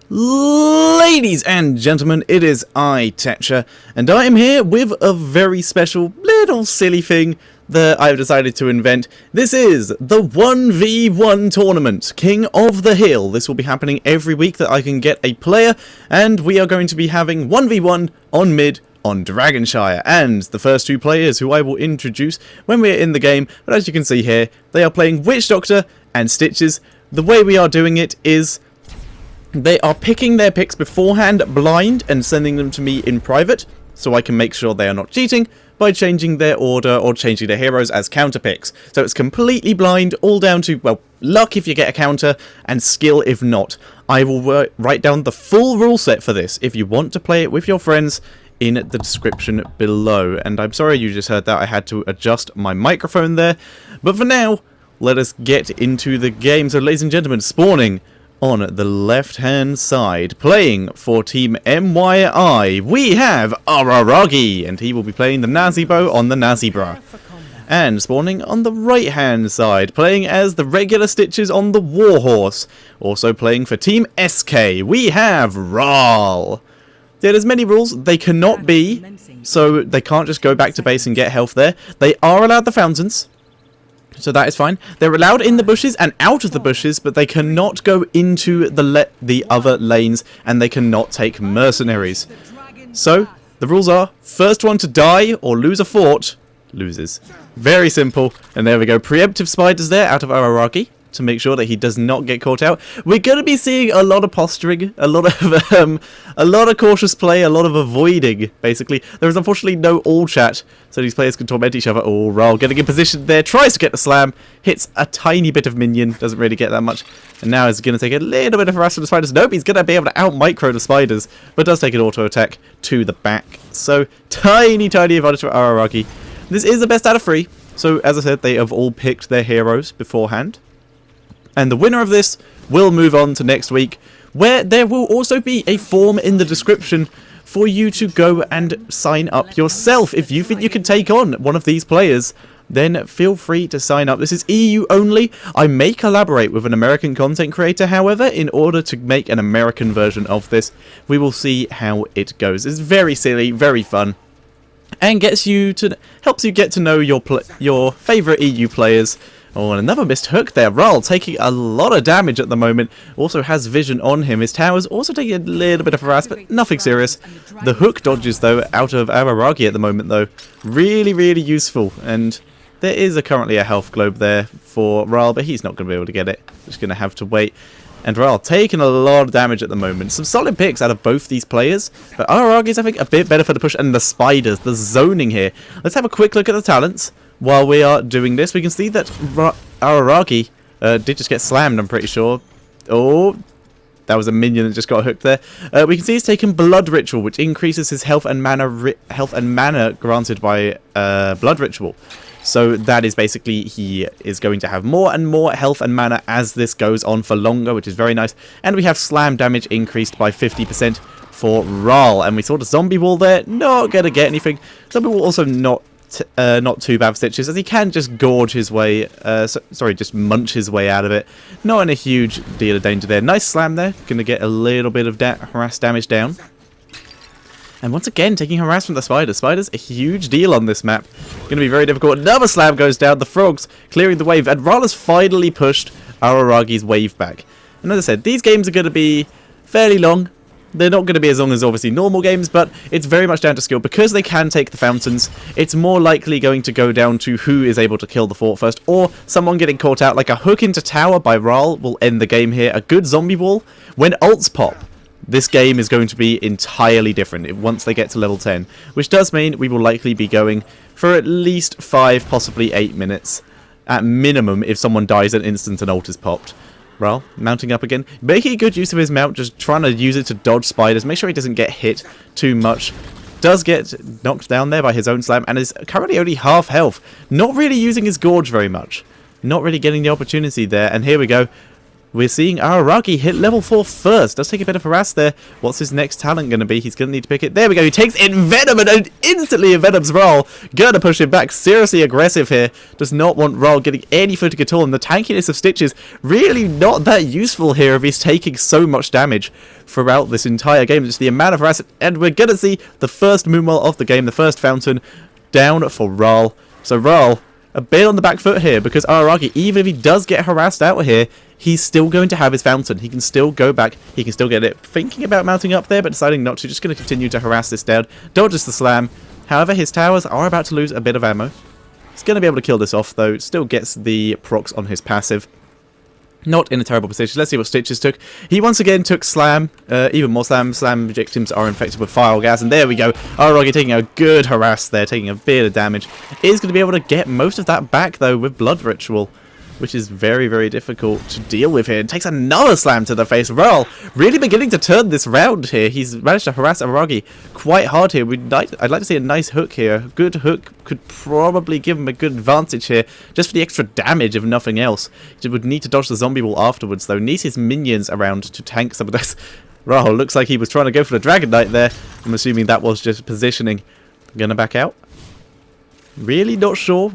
Ladies and gentlemen, it is I, KotH, and I am here with a very special little silly thing that I've decided to invent. This is the 1v1 tournament, King of the Hill. This will be happening every week that I can get a player, and we are going to be having 1v1 on mid on Dragonshire, and the first two players who I will introduce when we're in the game, but as you can see here, they are playing Witch Doctor and Stitches. The way we are doing it is they are picking their picks beforehand blind and sending them to me in private, so I can make sure they are not cheating by changing their order or changing their heroes as counter picks. So it's completely blind, all down to, well, luck if you get a counter and skill if not. I will write down the full rule set for this if you want to play it with your friends in the description below. And I'm sorry you just heard that, I had to adjust my microphone there. But for now, let us get into the game. So ladies and gentlemen, spawning on the left-hand side, playing for Team MYI, we have Araragi, and he will be playing the Nazibo on the Nazibra. And spawning on the right-hand side, playing as the regular Stitches on the Warhorse. Also playing for Team SK, we have Rhal. Yeah, there's many rules. They cannot be, so they can't just go back to base and get health there. They are allowed the fountains, so that is fine. They're allowed in the bushes and out of the bushes, but they cannot go into the other lanes, and they cannot take mercenaries. So, the rules are, first one to die or lose a fort, loses. Very simple. And there we go. Preemptive spiders there out of Araragi to make sure that he does not get caught out. We're going to be seeing a lot of posturing, a lot of cautious play, a lot of avoiding, basically. There is unfortunately no all chat, so these players can torment each other. Oh, Rhal getting in position there, tries to get the slam, hits a tiny bit of minion, doesn't really get that much, and now is going to take a little bit of harassment of the spiders. Nope, he's going to be able to out-micro the spiders, but does take an auto-attack to the back. So, tiny advantage for Araragi. This is the best out of 3, so as I said, they have all picked their heroes beforehand. And the winner of this will move on to next week, where there will also be a form in the description for you to go and sign up yourself. If you think you can take on one of these players, then feel free to sign up. This is EU only. I may collaborate with an American content creator, however, in order to make an American version of this. We will see how it goes. It's very silly, very fun, and helps you get to know your favourite EU players. Oh, and another missed hook there. Rhal taking a lot of damage at the moment. Also has vision on him. His tower's also taking a little bit of harass, but nothing serious. The hook dodges, though, out of Araragi at the moment, though. Really useful. And there is currently a health globe there for Rhal, but he's not going to be able to get it. Just going to have to wait. And Rhal taking a lot of damage at the moment. Some solid picks out of both these players. But Araragi's, I think, a bit better for the push. And the spiders, the zoning here. Let's have a quick look at the talents. While we are doing this, we can see that Araragi did just get slammed, I'm pretty sure. Oh, that was a minion that just got hooked there. We can see he's taken Blood Ritual, which increases his health and mana granted by Blood Ritual. So that is basically, he is going to have more and more health and mana as this goes on for longer, which is very nice. And we have slam damage increased by 50% for Rhal. And we saw the zombie wall there, not going to get anything. Zombie wall also not too bad for Stitches, as he can just gorge his way, just munch his way out of it. Not in a huge deal of danger there. Nice slam there, going to get a little bit of harass damage down. And once again, taking harass from the spiders. Spiders, a huge deal on this map. Going to be very difficult. Another slam goes down, the frogs clearing the wave, and Rhal has finally pushed Araragi's wave back. And as I said, these games are going to be fairly long. They're not going to be as long as obviously normal games, but it's very much down to skill. Because they can take the fountains, it's more likely going to go down to who is able to kill the fort first, or someone getting caught out. Like a hook into tower by Rhal will end the game here. A good zombie wall. When ults pop, this game is going to be entirely different once they get to level 10, which does mean we will likely be going for at least 5, possibly 8 minutes at minimum if someone dies an instant and ult is popped. Rhal, mounting up again, making good use of his mount, just trying to use it to dodge spiders, make sure he doesn't get hit too much. Does get knocked down there by his own slam, and is currently only half health. Not really using his gorge very much. Not really getting the opportunity there, and here we go. we're seeing Araragi hit level 4 first. Does take a bit of harass there. What's his next talent going to be? He's going to need to pick it. There we go. He takes Envenom and instantly envenoms Rhal. Gonna push him back. Seriously aggressive here. Does not want Rhal getting any footing at all. And the tankiness of Stitches really not that useful here if he's taking so much damage throughout this entire game. Just the amount of harass. And we're going to see the first Moonwell of the game. The first fountain down for Rhal. So Rhal, a bit on the back foot here because Araragi, even if he does get harassed out here, he's still going to have his fountain. He can still go back. He can still get it. Thinking about mounting up there, but deciding not to. Just going to continue to harass this down. Dodges the slam. However, his towers are about to lose a bit of ammo. He's going to be able to kill this off, though. Still gets the procs on his passive. Not in a terrible position. Let's see what Stitches took. He once again took Slam. Even more Slam. Slam victims are infected with Fire Gas. And there we go. Araragi taking a good harass there. Taking a bit of damage. Is going to be able to get most of that back, though, with Blood Ritual, which is very, very difficult to deal with here. And takes another slam to the face. Rhal really beginning to turn this round here. He's managed to harass Araragi quite hard here. I'd like to see a nice hook here. A good hook could probably give him a good advantage here, just for the extra damage, if nothing else. He would need to dodge the zombie wall afterwards, though. Needs his minions around to tank some of this. Rhal looks like he was trying to go for the Dragon Knight there. I'm assuming that was just positioning. Gonna back out. Really not sure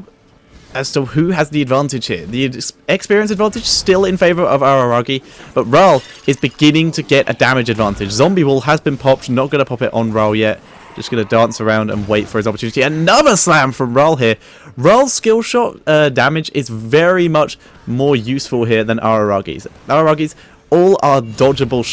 as to who has the advantage here. The experience advantage still in favour of Araragi, but Rhal is beginning to get a damage advantage. Zombie Wall has been popped, not going to pop it on Rhal yet. Just going to dance around and wait for his opportunity. Another slam from Rhal here. Rhal's skill shot damage is very much more useful here than Araragi's. Araragi's all are dodgeable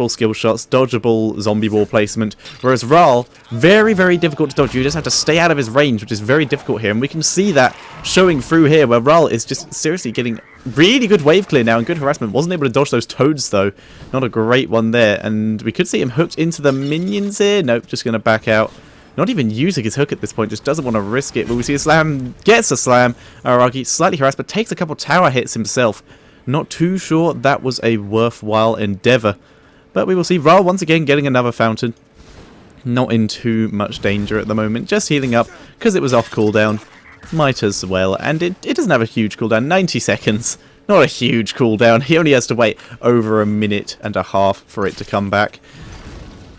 skill shots, dodgeable zombie wall placement, whereas Rhal, very, very difficult to dodge. You just have to stay out of his range, which is very difficult here, and we can see that showing through here, where Rhal is just seriously getting really good wave clear now and good harassment. Wasn't able to dodge those toads, though. Not a great one there, and we could see him hooked into the minions here. Nope, just going to back out. Not even using his hook at this point, just doesn't want to risk it, but we see a slam, gets a slam. Araragi slightly harassed, but takes a couple tower hits himself. Not too sure that was a worthwhile endeavour. But we will see Rhal once again getting another fountain. Not in too much danger at the moment. Just healing up because it was off cooldown. Might as well. And it doesn't have a huge cooldown. 90 seconds. Not a huge cooldown. He only has to wait over a minute and a half for it to come back.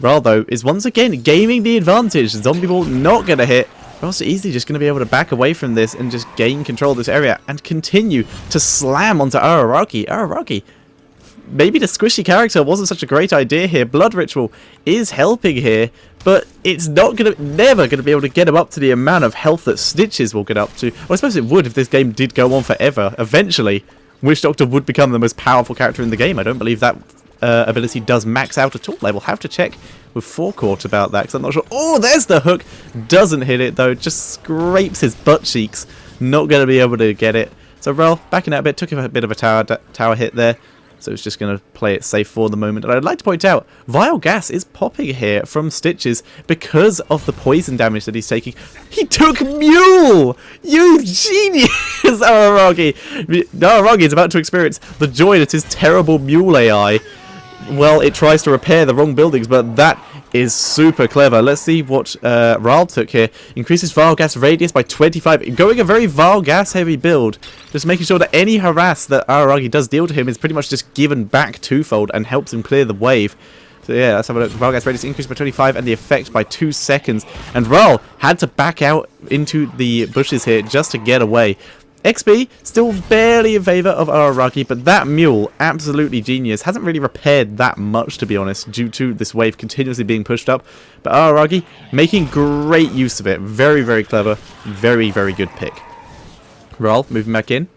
Rhal, though, is once again gaining the advantage. Zombie Ball not going to hit. We're also easily just going to be able to back away from this and just gain control of this area and continue to slam onto Araragi. Araragi, maybe the squishy character wasn't such a great idea here. Blood Ritual is helping here, but it's not never going to be able to get him up to the amount of health that Stitches will get up to. Well, I suppose it would if this game did go on forever. Eventually, Witch Doctor would become the most powerful character in the game. I don't believe that ability does max out at all. I will have to check with Forecourt about that, because I'm not sure. Oh, there's the hook. Doesn't hit it, though. Just scrapes his butt cheeks. Not going to be able to get it. So Rhal, backing out a bit, took a bit of a tower hit there. So it's just going to play it safe for the moment. And I'd like to point out, Vile Gas is popping here from Stitches because of the poison damage that he's taking. He took Mule! You genius, Araragi! Araragi is about to experience the joy that is terrible Mule AI. Well, it tries to repair the wrong buildings, but that is super clever. Let's see what Rhal took here. Increases Vile Gas radius by 25. Going a very Vile Gas heavy build. Just making sure that any harass that Araragi does deal to him is pretty much just given back twofold and helps him clear the wave. So yeah, let's have a look. Vile Gas radius increased by 25 and the effect by 2 seconds. And Rhal had to back out into the bushes here just to get away. XP, still barely in favour of Araragi, but that Mule, absolutely genius. Hasn't really repaired that much, to be honest, due to this wave continuously being pushed up. But Araragi, making great use of it. Very, very clever. Very, very good pick. Rhal, moving back in.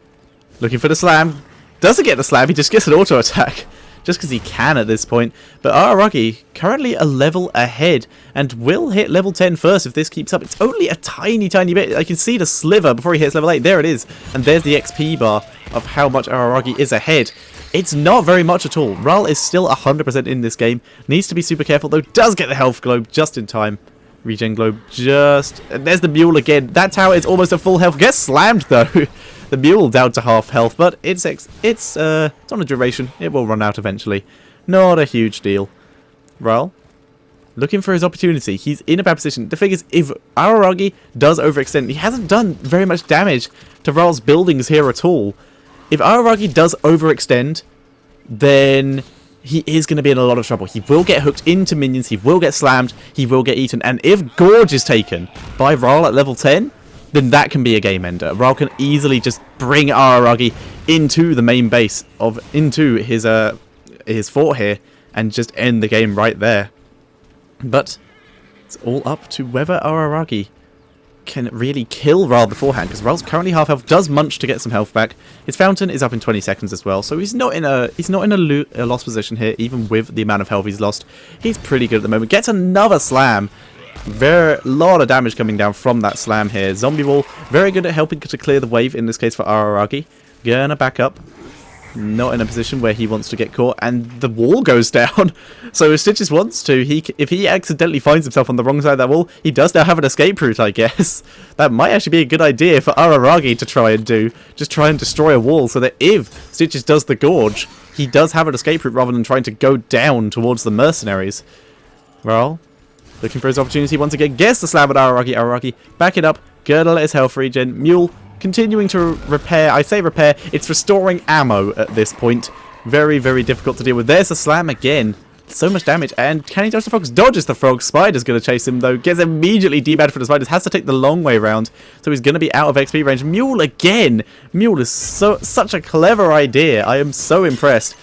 Looking for the slam. Doesn't get the slam, he just gets an auto attack. Just because he can at this point. But Araragi, currently a level ahead, and will hit level 10 first if this keeps up. It's only a tiny, tiny bit. I can see the sliver before he hits level 8. There it is. And there's the XP bar of how much Araragi is ahead. It's not very much at all. Rhal is still 100% in this game. Needs to be super careful, though. Does get the health globe just in time. Regen globe just... And there's the Mule again. That tower is almost at full health. Gets slammed, though. The Mule down to half health, but it's on a duration. It will run out eventually. Not a huge deal. Rhal, looking for his opportunity. He's in a bad position. The thing is, if Araragi does overextend, he hasn't done very much damage to Rhal's buildings here at all. If Araragi does overextend, then he is going to be in a lot of trouble. He will get hooked into minions, he will get slammed, he will get eaten, and if Gorge is taken by Rhal at level 10, then that can be a game ender. Rhal can easily just bring Araragi into the main base, into his fort here, and just end the game right there. But it's all up to whether Araragi can really kill Rhal beforehand, because Rhal's currently half health, does munch to get some health back. His fountain is up in 20 seconds as well, so he's not in a lost position here, even with the amount of health he's lost. He's pretty good at the moment. Gets another slam. Very lot of damage coming down from that slam here. Zombie wall, very good at helping to clear the wave, in this case for Araragi. Gonna back up. Not in a position where he wants to get caught, and the wall goes down. So if Stitches wants to, if he accidentally finds himself on the wrong side of that wall, he does now have an escape route, I guess. That might actually be a good idea for Araragi to try and do. Just try and destroy a wall, so that if Stitches does the gorge, he does have an escape route rather than trying to go down towards the mercenaries. Well, looking for his opportunity once again, gets the slam at Araragi. Araragi, back it up, gonna let his health regen. Mule continuing to repair. I say repair, it's restoring ammo at this point. Very, very difficult to deal with. There's a slam again. So much damage. And can he dodge the frogs? Dodges the frog. Spider's going to chase him, though. Gets immediately debagged for the spiders. Has to take the long way around. So he's going to be out of XP range. Mule again. Mule is such a clever idea. I am so impressed.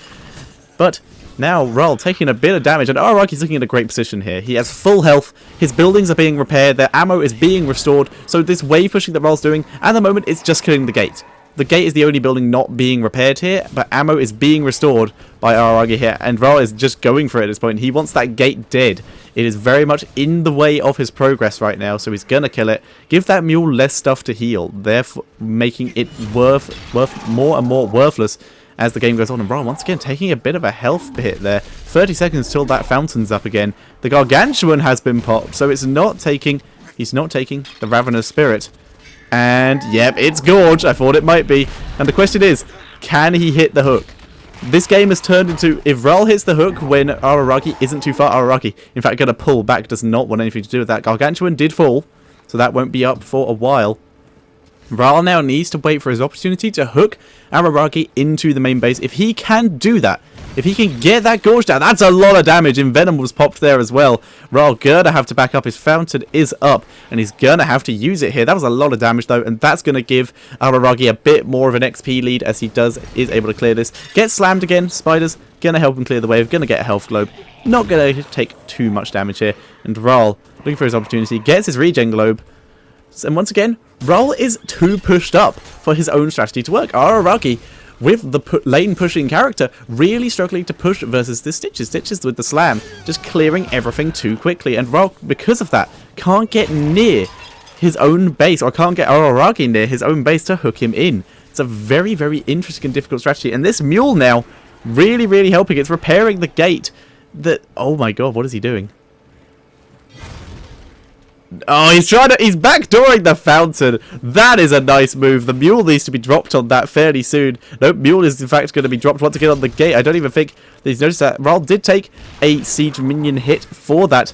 But now Rhal taking a bit of damage, and Araragi's looking at a great position here. He has full health, his buildings are being repaired, their ammo is being restored, so this wave pushing that Rhal's doing, at the moment, it's just killing the gate. The gate is the only building not being repaired here, but ammo is being restored by Araragi here, and Rhal is just going for it at this point. He wants that gate dead. It is very much in the way of his progress right now, so he's gonna kill it. Give that mule less stuff to heal, therefore making it worth more and more worthless as the game goes on. And Rhal once again taking a bit of a health hit there. 30 seconds till that fountain's up again. The Gargantuan has been popped, so he's not taking the Ravenous Spirit. And yep, it's Gorge. I thought it might be. And the question is, can he hit the hook? This game has turned into, if Rhal hits the hook when Araragi isn't too far, Araragi, in fact, going to pull back, does not want anything to do with that. Gargantuan did fall, so that won't be up for a while. Rhal now needs to wait for his opportunity to hook Araragi into the main base. If he can do that, if he can get that Gorge down, that's a lot of damage. And Venom was popped there as well. Rhal gonna have to back up. His fountain is up, and he's gonna have to use it here. That was a lot of damage though, and that's gonna give Araragi a bit more of an XP lead as he is able to clear this. Gets slammed again. Spiders gonna help him clear the wave. Gonna get a health globe. Not gonna take too much damage here. And Rhal, looking for his opportunity, gets his regen globe. And once again, Rhal is too pushed up for his own strategy to work. Araragi, with the lane pushing character, really struggling to push versus the Stitches. Stitches with the slam, just clearing everything too quickly. And Rhal, because of that, can't get near his own base, or can't get Araragi near his own base to hook him in. It's a very, very interesting and difficult strategy. And this mule now, really, really helping. It's repairing the gate that... Oh my god, what is he doing? Oh, he's backdooring the fountain. That is a nice move. The mule needs to be dropped on that fairly soon. Nope, mule is in fact going to be dropped once again on the gate. I don't even think that he's noticed that. Rhal did take a siege minion hit for that,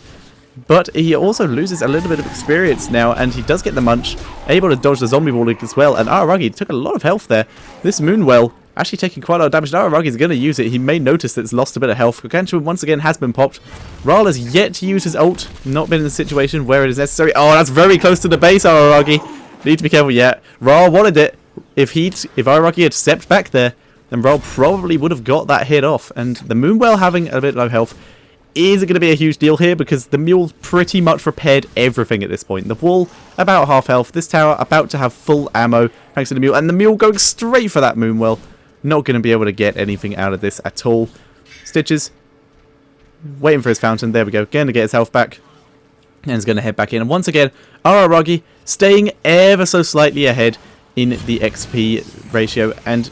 but he also loses a little bit of experience now, and he does get the munch, able to dodge the zombie wall as well. And Araragi took a lot of health there. This Moonwell actually taking quite a lot of damage. Araragi is going to use it. He may notice that it's lost a bit of health. Gargantuan once again has been popped. Rhal has yet to use his ult. Not been in a situation where it is necessary. Oh, that's very close to the base, Araragi. Need to be careful yet. Rhal wanted it. If Araragi had stepped back there, then Rhal probably would have got that hit off. And the Moonwell having a bit low health is going to be a huge deal here, because the mule's pretty much repaired everything at this point. The wall, about half health. This tower, about to have full ammo, thanks to the mule. And the mule going straight for that Moonwell. Not going to be able to get anything out of this at all. Stitches, waiting for his fountain. There we go. Going to get his health back. And he's going to head back in. And once again, Araragi staying ever so slightly ahead in the XP ratio. And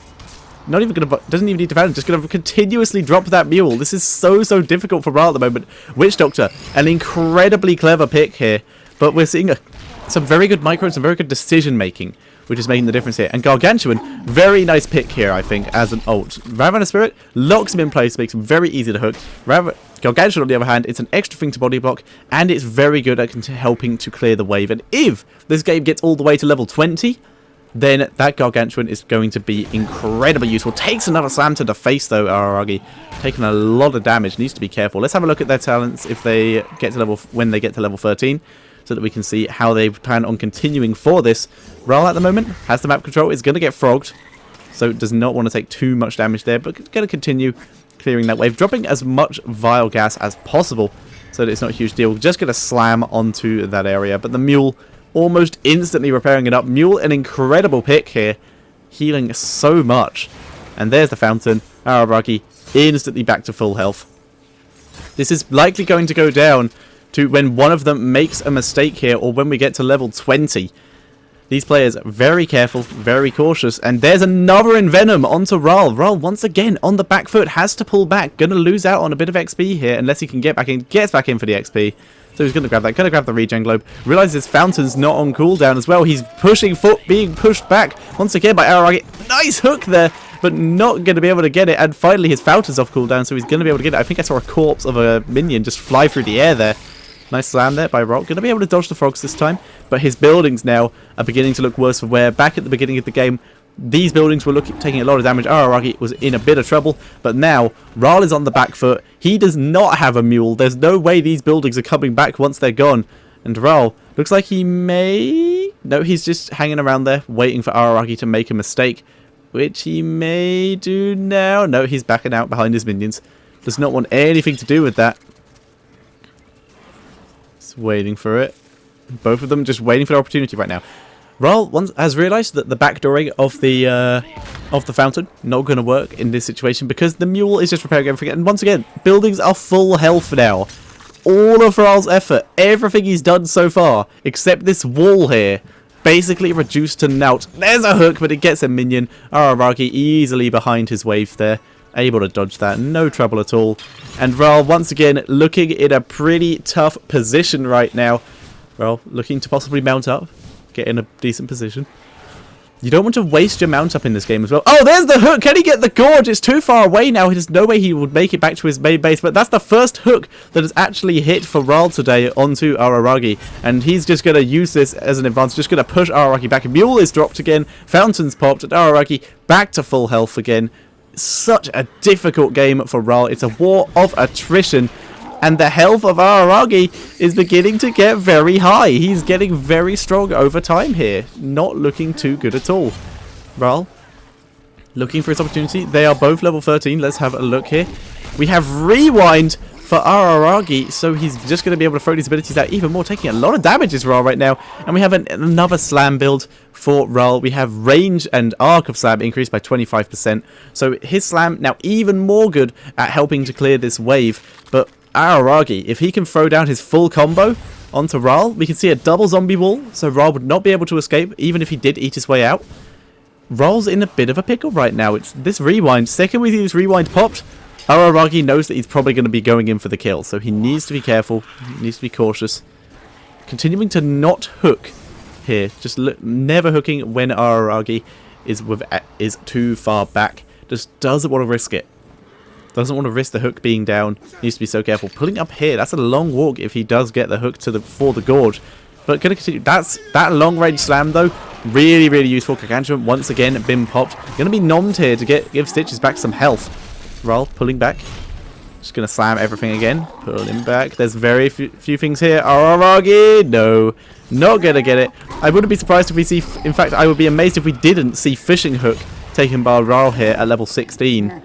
not even going to... Doesn't even need to fountain. Just going to continuously drop that mule. This is so difficult for Rhal at the moment. Witch Doctor, an incredibly clever pick here. But we're seeing some very good micro and some very good decision making, which is making the difference here. And Gargantuan, very nice pick here, I think, as an ult. Ravenous Spirit locks him in place, makes him very easy to hook. Gargantuan, on the other hand, it's an extra thing to body block, and it's very good at helping to clear the wave. And if this game gets all the way to level 20, then that Gargantuan is going to be incredibly useful. Takes another slam to the face though, Araragi. Taking a lot of damage, needs to be careful. Let's have a look at their talents if they get to when they get to level 13, so that we can see how they plan on continuing for this. Rhal at the moment has the map control, is going to get frogged, so does not want to take too much damage there, but going to continue clearing that wave, dropping as much Vile Gas as possible, so that it's not a huge deal. Just going to slam onto that area, but the Mule almost instantly repairing it up. Mule, an incredible pick here, healing so much. And there's the Fountain. Araragi instantly back to full health. This is likely going to go down to when one of them makes a mistake here, or when we get to level 20. These players very careful, very cautious, and there's another Envenom onto Rhal. Rhal once again on the back foot, has to pull back, gonna lose out on a bit of XP here unless he can get back in, gets back in for the XP. So he's gonna grab that, gonna grab the regen globe. Realizes his Fountain's not on cooldown as well. He's pushing foot, being pushed back once again by Araragi. Nice hook there, but not gonna be able to get it. And finally his Fountain's off cooldown, so he's gonna be able to get it. I think I saw a corpse of a minion just fly through the air there. Nice slam there by Rock. Gonna be able to dodge the frogs this time, but his buildings now are beginning to look worse for wear. Back at the beginning of the game, these buildings were taking a lot of damage. Araragi was in a bit of trouble, but now Rhal is on the back foot. He does not have a mule. There's no way these buildings are coming back once they're gone. And Rhal looks like he may... No, he's just hanging around there, waiting for Araragi to make a mistake, which he may do now. No, he's backing out behind his minions. Does not want anything to do with that. Just waiting for it. Both of them just waiting for the opportunity right now. Rhal has realised that the backdooring of the fountain not going to work in this situation, because the mule is just repairing everything. And once again, buildings are full health now. All of Rhal's effort, everything he's done so far, except this wall here, basically reduced to naught. There's a hook, but it gets a minion. Araragi easily behind his wave there, able to dodge that, no trouble at all. And Rhal once again looking in a pretty tough position right now. Rhal looking to possibly mount up. Get in a decent position. You don't want to waste your mount up in this game as well. Oh, there's the hook. Can he get the gorge? It's too far away now. There's no way he would make it back to his main base. But that's the first hook that has actually hit for Rhal today onto Araragi. And he's just going to use this as an advantage. Just going to push Araragi back. Mule is dropped again. Fountain's popped. And Araragi back to full health again. Such a difficult game for Rhal. It's a war of attrition. And the health of Araragi is beginning to get very high. He's getting very strong over time here. Not looking too good at all. Rhal looking for his opportunity. They are both level 13. Let's have a look here. We have Rewind for Araragi, so he's just going to be able to throw these abilities out even more, taking a lot of damage as Rhal right now. And we have another slam build for Rhal. We have range and arc of slam increased by 25%. So his slam now even more good at helping to clear this wave. But Araragi, if he can throw down his full combo onto Rhal, we can see a double zombie wall, so Rhal would not be able to escape, even if he did eat his way out. Rhal's in a bit of a pickle right now. It's this rewind. Second we see this rewind popped, Araragi knows that he's probably going to be going in for the kill, so he needs to be careful, he needs to be cautious. Continuing to not hook here, just never hooking when Araragi is too far back. Just doesn't want to risk it. Doesn't want to risk the hook being down. Needs to be so careful. Pulling up here, that's a long walk if he does get the hook for the gorge. But going to continue. That long range slam though, really, really useful. Gargantuan once again been popped. Going to be nommed here to give Stitches back some health. Rhal pulling back. Just going to slam everything again. Pull him back. There's very few things here. Araragi, no. Not going to get it. I wouldn't be surprised if we see, in fact, I would be amazed if we didn't see Fishing Hook taken by Rhal here at level 16.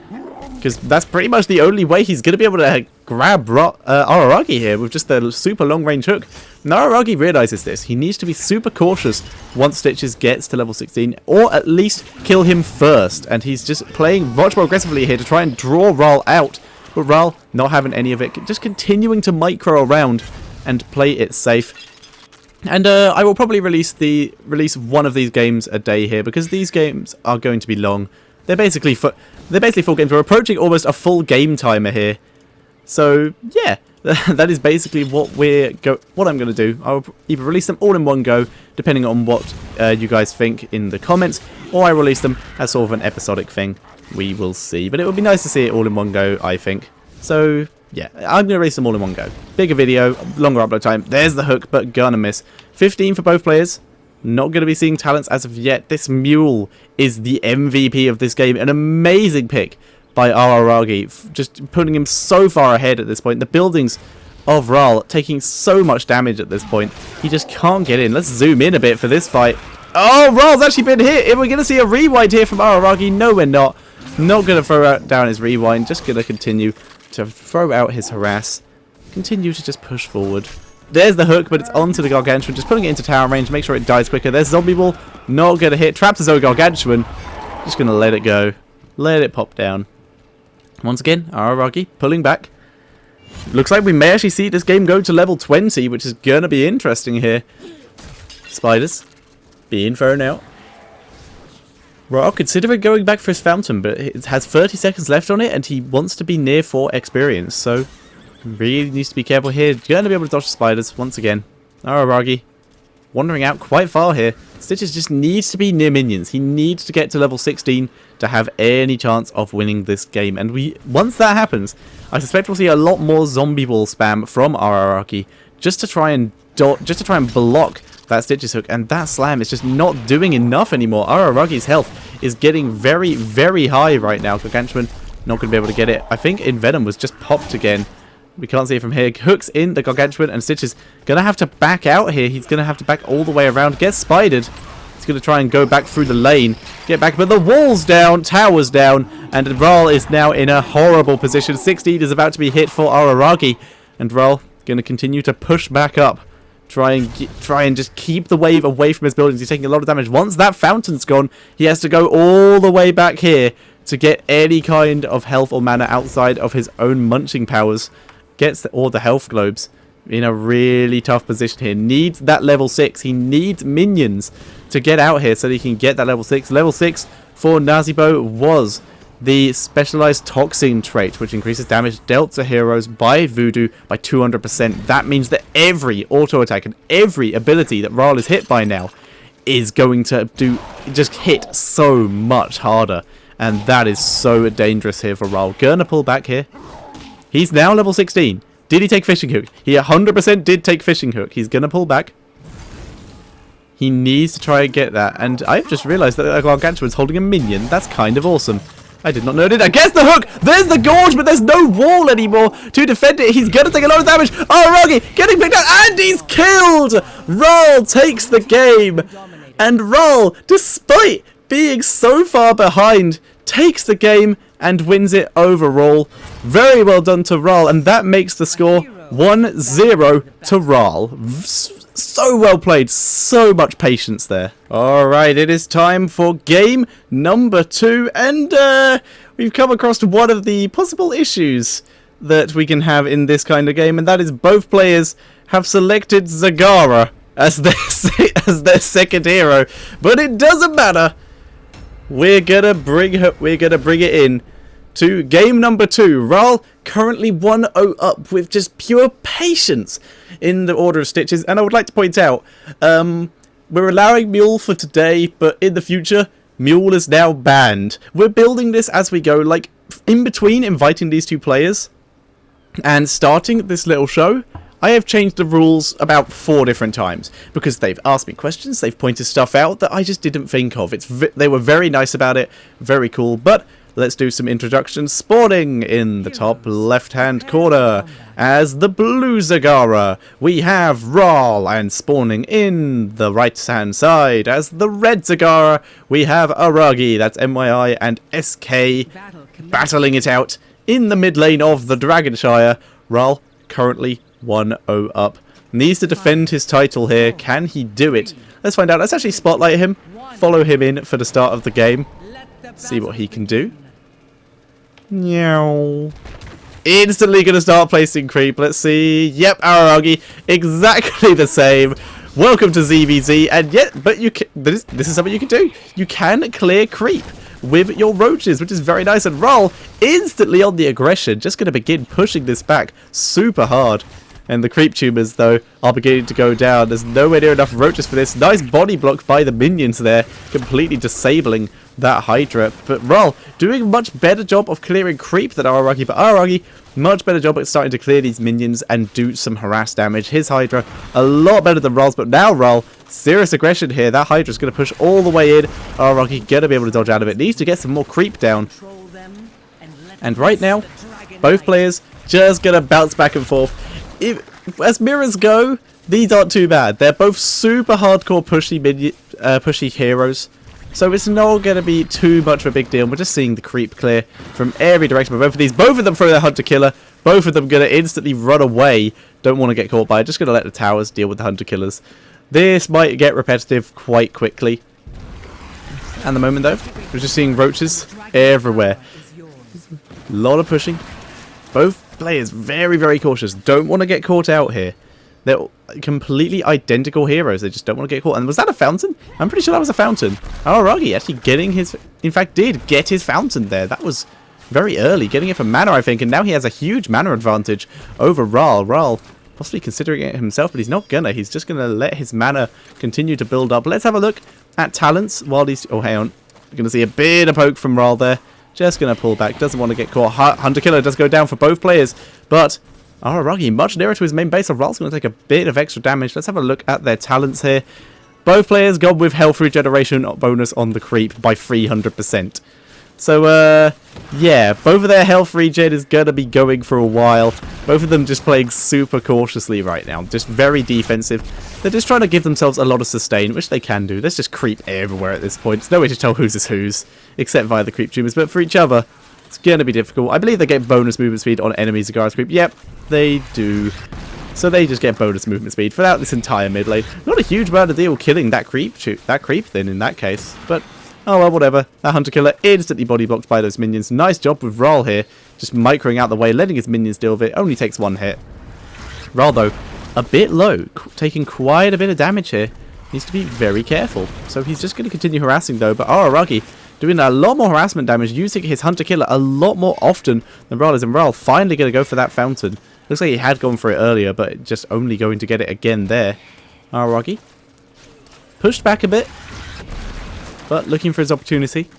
Because that's pretty much the only way he's going to be able to grab Araragi here with just the super long range hook. Now Araragi realizes this. He needs to be super cautious once Stitches gets to level 16, or at least kill him first. And he's just playing much more aggressively here to try and draw Rhal out. But Rhal not having any of it, just continuing to micro around and play it safe. And I will probably release one of these games a day here, because these games are going to be long. They're basically full games. We're approaching almost a full game timer here. So yeah, that is basically what I'm going to do. I'll either release them all in one go, depending on what you guys think in the comments, or I release them as sort of an episodic thing. We will see. But it would be nice to see it all in one go, I think. So yeah, I'm going to release them all in one go. Bigger video, longer upload time. There's the hook, but gonna miss. 15 for both players. Not going to be seeing talents as of yet. This Mule is the MVP of this game. An amazing pick by Araragi, just putting him so far ahead at this point. The buildings of Rhal taking so much damage at this point. He just can't get in. Let's zoom in a bit for this fight. Oh, Rhal's actually been hit. We're going to see a rewind here from Araragi. No, we're not. Not going to throw out down his rewind. Just going to continue to throw out his harass. Continue to just push forward. There's the hook, but it's onto the Gargantuan. Just putting it into tower range. Make sure it dies quicker. There's Zombie Ball. Not going to hit. Traps his own Gargantuan. Just going to let it go. Let it pop down. Once again, Araragi pulling back. Looks like we may actually see this game go to level 20, which is going to be interesting here. Spiders being thrown out. Rhal considering going back for his fountain, but it has 30 seconds left on it, and he wants to be near 4 experience, so really needs to be careful here. Going to be able to dodge the spiders once again. Araragi wandering out quite far here. Stitches just needs to be near minions. He needs to get to level 16 to have any chance of winning this game. And once that happens, I suspect we'll see a lot more zombie ball spam from Araragi just to try and block that Stitches hook. And that slam is just not doing enough anymore. Araragi's health is getting very, very high right now. Gargantuan not going to be able to get it. I think Envenom was just popped again. We can't see it from here. Hooks in the Gargantuan, and Stitches going to have to back out here. He's going to have to back all the way around. Gets spidered. He's going to try and go back through the lane. Get back, but the wall's down. Tower's down. And Rhal is now in a horrible position. 16 is about to be hit for Araragi. And Rhal going to continue to push back up. Try and just keep the wave away from his buildings. He's taking a lot of damage. Once that fountain's gone, he has to go all the way back here to get any kind of health or mana outside of his own munching powers. Gets all the health globes. In a really tough position here. Needs that level 6. He needs minions to get out here so that he can get that level 6. Level 6 for Nazeebo was the specialized toxin trait, which increases damage dealt to heroes by Voodoo by 200%. That means that every auto attack and every ability that Rhal is hit by now is going to just hit so much harder. And that is so dangerous here for Rhal. Gonna pull back here. He's now level 16. Did he take Fishing Hook? He 100% did take Fishing Hook. He's going to pull back. He needs to try and get that. And I've just realized that Gargantuan's holding a minion. That's kind of awesome. I did not know that. Against the hook! There's the gorge, but there's no wall anymore to defend it. He's going to take a lot of damage. Araragi getting picked up, and he's killed! Rhal takes the game. And Rhal, despite being so far behind, takes the game and wins it overall. Very well done to Rhal, and that makes the score 1-0 to Rhal. So well played, so much patience there. Alright, it is time for game number 2, and we've come across one of the possible issues that we can have in this kind of game, and that is both players have selected Zagara as their second hero, but it doesn't matter. We're gonna bring it in to game number 2. Rhal currently 1-0 up with just pure patience in the order of Stitches. And I would like to point out, we're allowing Mule for today, but in the future, Mule is now banned. We're building this as we go, like in between inviting these two players and starting this little show. I have changed the rules about 4 different times because they've asked me questions, they've pointed stuff out that I just didn't think of. They were very nice about it, very cool, but let's do some introductions. Spawning in the top left-hand corner as the blue Zagara, we have Rhal, and spawning in the right-hand side as the red Zagara, we have Araragi, that's MYI and SK, battling it out in the mid lane of the Dragonshire. Rhal currently 1-0 up. Needs to defend his title here. Can he do it? Let's find out. Let's actually spotlight him. Follow him in for the start of the game. See what he can do. Meow. Instantly going to start placing creep. Let's see. Yep, Araragi. Exactly the same. Welcome to ZVZ. And yet, but you can, this is something you can do. You can clear creep with your roaches, which is very nice. And Rhal instantly on the aggression. Just going to begin pushing this back super hard. And the creep tumors, though, are beginning to go down. There's nowhere near enough roaches for this. Nice body block by the minions there, completely disabling that Hydra. But Rhal doing a much better job of clearing creep than Araragi. But Araragi, much better job at starting to clear these minions and do some harass damage. His Hydra, a lot better than Rhal's. But now Rhal serious aggression here. That Hydra's going to push all the way in. Araragi going to be able to dodge out of it. Needs to get some more creep down. And right now, both players just going to bounce back and forth. As mirrors go, these aren't too bad. They're both super hardcore pushy heroes. So it's not going to be too much of a big deal. We're just seeing the creep clear from every direction. But both of these, both of them throw their Hunter Killer. Both of them going to instantly run away. Don't want to get caught by it. Just going to let the towers deal with the Hunter Killers. This might get repetitive quite quickly. At the moment though, we're just seeing roaches everywhere. A lot of pushing. Both players very, very cautious. Don't want to get caught out here. They're completely identical heroes. They just don't want to get caught. And was that a fountain? I'm pretty sure that was a fountain. Araragi actually getting his... In fact, did get his fountain there. That was very early. Getting it for mana, I think. And now he has a huge mana advantage over Rhal. Rhal possibly considering it himself, but he's not gonna. He's just gonna let his mana continue to build up. Let's have a look at talents while he's... Oh, hang on. We're gonna see a bit of poke from Rhal there. Just gonna pull back. Doesn't want to get caught. Hunter Killer does go down for both players. But... Araragi much nearer to his main base, so Rhal's going to take a bit of extra damage. Let's have a look at their talents here. Both players gone with health regeneration bonus on the creep by 300%. So, yeah, both of their health regen is going to be going for a while. Both of them just playing super cautiously right now. Just very defensive. They're just trying to give themselves a lot of sustain, which they can do. Let's just creep everywhere at this point. There's no way to tell whose is whose, except via the creep tumors. But for each other, it's going to be difficult. I believe they get bonus movement speed on enemies Zagara's creep. Yep, they do. So they just get bonus movement speed throughout this entire mid lane. Not a huge amount of deal killing that creep then in that case. But, oh well, whatever. That Hunter Killer instantly body blocked by those minions. Nice job with Rhal here. Just microing out the way, letting his minions deal with it. Only takes one hit. Rhal, though, a bit low. Taking quite a bit of damage here. Needs to be very careful. So he's just going to continue harassing, though. But Araragi doing a lot more harassment damage, using his Hunter Killer a lot more often than Rhal is. And Rhal finally going to go for that fountain. Looks like he had gone for it earlier, but just only going to get it again there. Araragi pushed back a bit, but looking for his opportunity.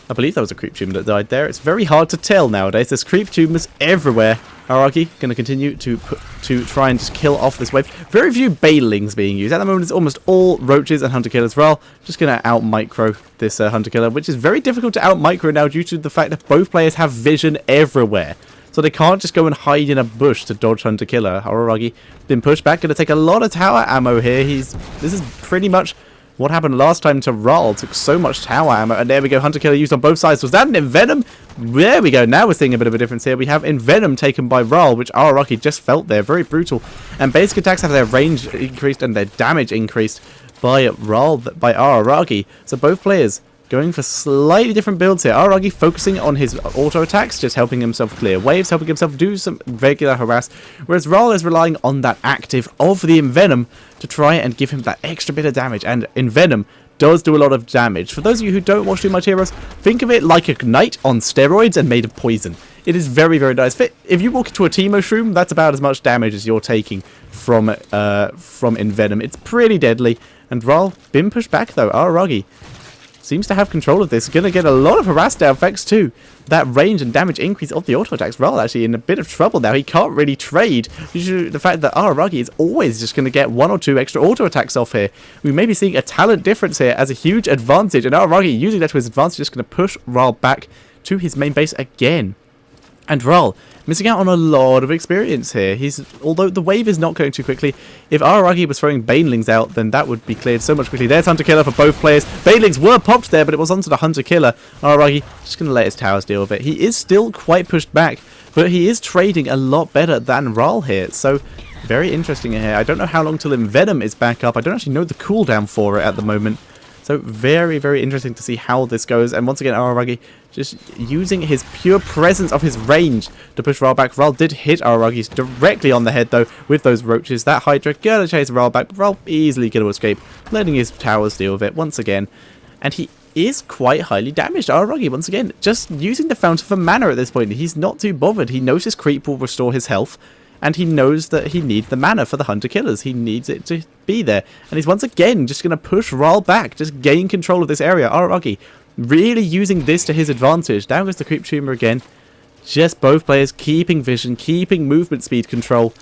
I believe that was a creep tumor that died there. It's very hard to tell nowadays. There's creep tumors everywhere. Araragi going to continue to try and just kill off this wave. Very few Banelings being used. At the moment, it's almost all Roaches and Hunter Killers. Rhal just going to out-micro this Hunter Killer, which is very difficult to out-micro now due to the fact that both players have vision everywhere. So they can't just go and hide in a bush to dodge Hunter Killer. Araragi been pushed back. Going to take a lot of tower ammo here. This is pretty much what happened last time to Rhal. Took so much tower ammo. And there we go. Hunter Killer used on both sides. Was that an Envenom? There we go. Now we're seeing a bit of a difference here. We have Envenom taken by Rhal, which Araragi just felt there. Very brutal. And basic attacks have their range increased and their damage increased by Araragi. So both players going for slightly different builds here. Araragi focusing on his auto attacks, just helping himself clear waves, helping himself do some regular harass, whereas Rhal is relying on that active of the Envenom to try and give him that extra bit of damage. And Envenom does do a lot of damage. For those of you who don't watch too much heroes, think of it like a knight on steroids and made of poison. It is very, very nice. If you walk into a Teemo shroom, that's about as much damage as you're taking from Envenom. It's pretty deadly. And Rhal been pushed back though. Araragi seems to have control of this. Going to get a lot of harass down effects too. That range and damage increase of the auto attacks. Rhal actually in a bit of trouble now. He can't really trade due to the fact that Araragi is always just going to get 1 or 2 extra auto attacks off here. We may be seeing a talent difference here as a huge advantage. And Araragi using that to his advantage, just going to push Rhal back to his main base again. And Rhal missing out on a lot of experience here. Although the wave is not going too quickly, if Araragi was throwing Banelings out, then that would be cleared so much quickly. There's Hunter Killer for both players. Banelings were popped there, but it was onto the Hunter Killer. Araragi just going to let his towers deal with it. He is still quite pushed back, but he is trading a lot better than Rhal here. So very interesting here. I don't know how long till Envenom is back up. I don't actually know the cooldown for it at the moment. So very, very interesting to see how this goes. And once again, Araragi just using his pure presence of his range to push Rhal back. Rhal did hit Araragi directly on the head, though, with those roaches. That Hydra gonna chase Rhal back, but Rhal easily gonna escape, letting his towers deal with it once again. And he is quite highly damaged. Araragi, once again, just using the Fountain for mana at this point. He's not too bothered. He knows his creep will restore his health. And he knows that he needs the mana for the Hunter Killers. He needs it to be there. And he's once again just going to push Rhal back. Just gain control of this area. Araragi really using this to his advantage. Down goes the creep tumor again. Just both players keeping vision, keeping movement speed control.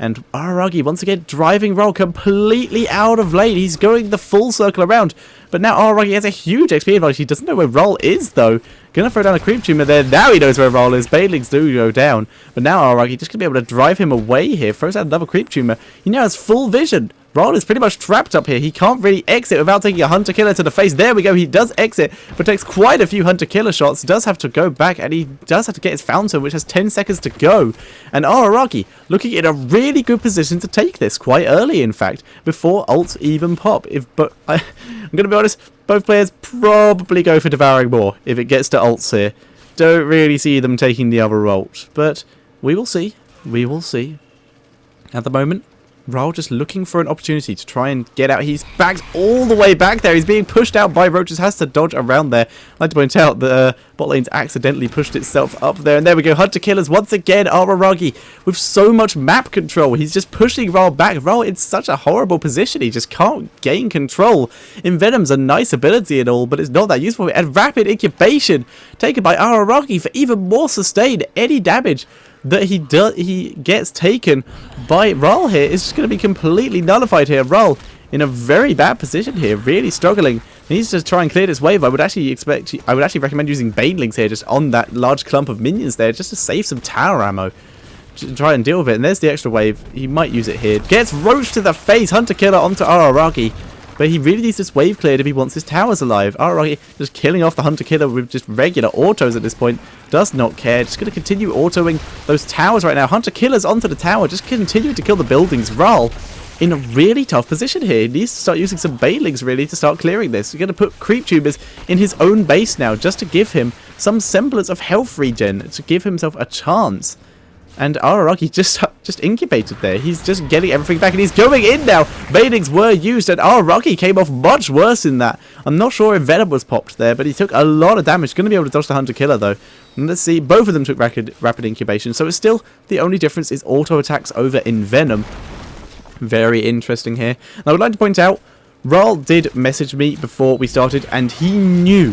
And Araragi once again driving Rhal completely out of lane. He's going the full circle around. But now Araragi has a huge XP advantage. He doesn't know where Rhal is though. Gonna throw down a creep tumor there. Now he knows where Rhal is. Banelings do go down. But now Araragi just gonna be able to drive him away here. Throws out another creep tumor. He now has full vision. Rhal is pretty much trapped up here. He can't really exit without taking a hunter killer to the face. There we go. He does exit, but takes quite a few hunter killer shots. Does have to go back, and he does have to get his fountain, which has 10 seconds to go. And Araragi looking in a really good position to take this quite early, in fact, before ults even pop. I'm going to be honest, both players probably go for Devouring Maw if it gets to ults here. Don't really see them taking the other ult, but we will see. We will see. At the moment, Rhal just looking for an opportunity to try and get out. He's backed all the way back there. He's being pushed out by Roaches. Has to dodge around there. I'd like to point out that bot lane's accidentally pushed itself up there. And there we go. Hunter killers once again. Araragi with so much map control. He's just pushing Rhal back. Rhal in such a horrible position. He just can't gain control. Envenom's a nice ability and all, but it's not that useful. And rapid incubation taken by Araragi for even more sustained. Any damage that he gets taken by Rhal here is just going to be completely nullified here. Rhal in a very bad position here, really struggling. He needs to try and clear this wave. I would actually recommend using Banelings here just on that large clump of minions there just to save some tower ammo. To try and deal with it. And there's the extra wave. He might use it here. Gets Roach to the face. Hunter killer onto Araragi. But he really needs this wave cleared if he wants his towers alive. Araragi just killing off the Hunter Killer with just regular autos at this point. Does not care. Just going to continue autoing those towers right now. Hunter Killer's onto the tower. Just continue to kill the buildings. Rhal in a really tough position here. He needs to start using some Banelings really to start clearing this. He's going to put creep tubers in his own base now just to give him some semblance of health regen. To give himself a chance. And Araragi just incubated there. He's just getting everything back, and he's going in now. Banelings were used, and Araragi came off much worse in that. I'm not sure if Venom was popped there, but he took a lot of damage. Going to be able to dodge the Hunter Killer, though. And let's see, both of them took rapid incubation, so it's still the only difference is auto attacks over in Venom. Very interesting here. And I would like to point out, Rhal did message me before we started, and he knew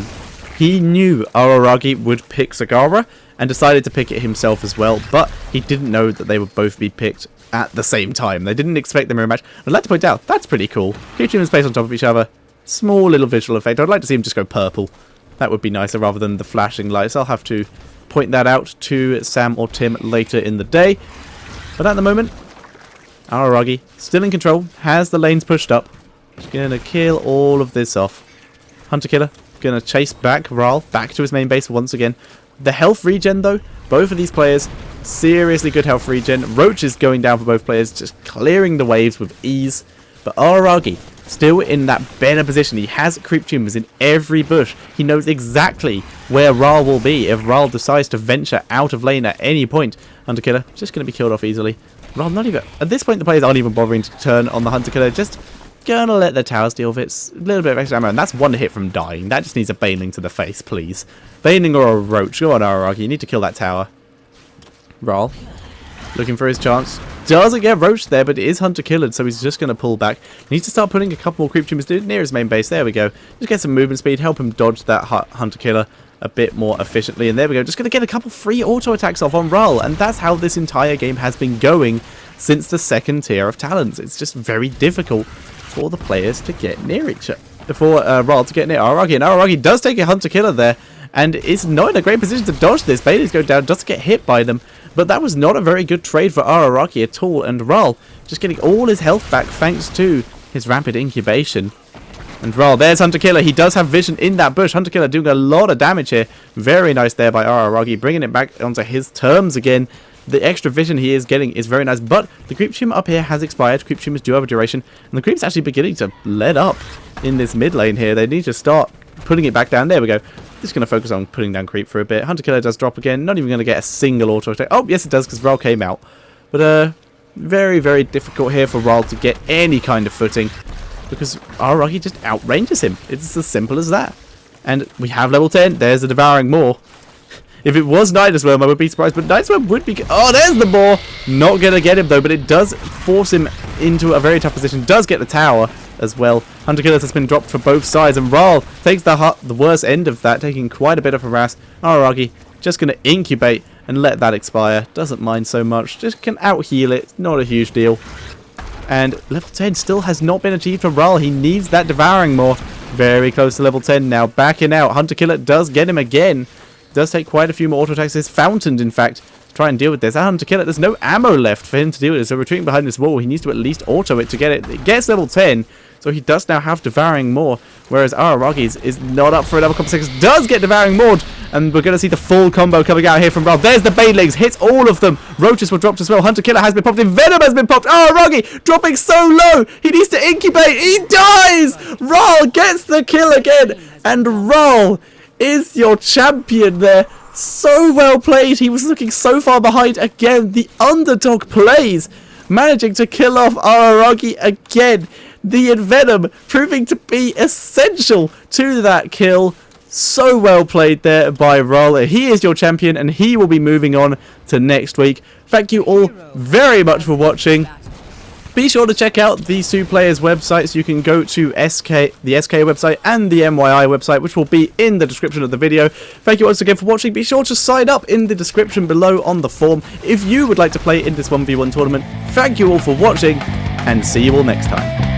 Araragi would pick SK.Rhal, and decided to pick it himself as well, but he didn't know that they would both be picked at the same time. They didn't expect them in a match. I'd like to point out, that's pretty cool. Keep them placed on top of each other. Small little visual effect. I'd like to see him just go purple. That would be nicer rather than the flashing lights. I'll have to point that out to Sam or Tim later in the day. But at the moment, Araragi still in control, has the lanes pushed up. Just gonna kill all of this off. Hunter Killer gonna chase back Rhal back to his main base once again. The health regen, though, both of these players, seriously good health regen. Roach is going down for both players, just clearing the waves with ease. But Araragi, still in that better position. He has creep tumors in every bush. He knows exactly where Rhal will be if Rhal decides to venture out of lane at any point. Hunter Killer, just going to be killed off easily. Rhal not even... At this point, the players aren't even bothering to turn on the Hunter Killer. Just gonna let the towers deal with it. A little bit of extra ammo, and that's one hit from dying. That just needs a Baneling to the face, please. Baneling or a Roach. Go on, Araragi. You need to kill that tower. Rhal, looking for his chance. Doesn't get Roach there, but it is Hunter Killered, so he's just going to pull back. Needs to start putting a couple more creep tumors near his main base. There we go. Just get some movement speed, help him dodge that Hunter Killer a bit more efficiently. And there we go. Just going to get a couple free auto attacks off on Rhal. And that's how this entire game has been going since the second tier of talents. It's just very difficult for the players to get near each other. For Rhal to get near Araragi. And Araragi does take a Hunter Killer there. And is not in a great position to dodge this. Bailey's go down, doesn't get hit by them. But that was not a very good trade for Araragi at all. And Rhal just getting all his health back thanks to his rapid incubation. And Rhal, there's Hunter Killer. He does have vision in that bush. Hunter Killer doing a lot of damage here. Very nice there by Araragi. Bringing it back onto his terms again. The extra vision he is getting is very nice. But the creep tumor up here has expired. Creep tumors do have a duration. And the creep's actually beginning to let up in this mid lane here. They need to start putting it back down. There we go. Just going to focus on putting down creep for a bit. Hunter Killer does drop again. Not even going to get a single auto attack. Oh, yes it does, because Rhal came out. But very, very difficult here for Rhal to get any kind of footing, because Araragi just outranges him. It's as simple as that. And we have level 10. There's the Devouring Maw. If it was Nidus Worm, I would be surprised, but Nidus Worm would be... Oh, there's the Maw! Not going to get him, though, but it does force him into a very tough position. Does get the tower as well. Hunter Killers has been dropped for both sides, and Rhal takes the worst end of that, taking quite a bit of harass. Araragi just going to incubate and let that expire. Doesn't mind so much. Just can out-heal it. Not a huge deal. And level 10 still has not been achieved for Rhal. He needs that Devouring Maw. Very close to level 10 now. Backing out. Hunter Killer does get him again. Does take quite a few more auto attacks. It's fountained, in fact, to try and deal with this. That Hunter Killer, there's no ammo left for him to deal with it. So retreating behind this wall, he needs to at least auto it to get it. It gets level 10. So he does now have Devouring Maw, whereas Araragi is not up for another couple seconds. Does get Devouring Maw, and we're going to see the full combo coming out here from Rhal. There's the Banelings, hits all of them. Roaches were dropped as well. Hunter Killer has been popped in. Venom has been popped. Araragi dropping so low. He needs to incubate. He dies. Rhal gets the kill again, and Rhal is your champion there. So well played. He was looking so far behind again. The underdog plays, managing to kill off Araragi again. The Envenom proving to be essential to that kill. So well played there by Rhal. He is your champion, and he will be moving on to next week. Thank you all very much for watching. Be sure to check out these two players' websites. You can go to the SK website and the MYI website, which will be in the description of the video. Thank you once again for watching. Be sure to sign up in the description below on the form if you would like to play in this 1v1 tournament. Thank you all for watching, and see you all next time.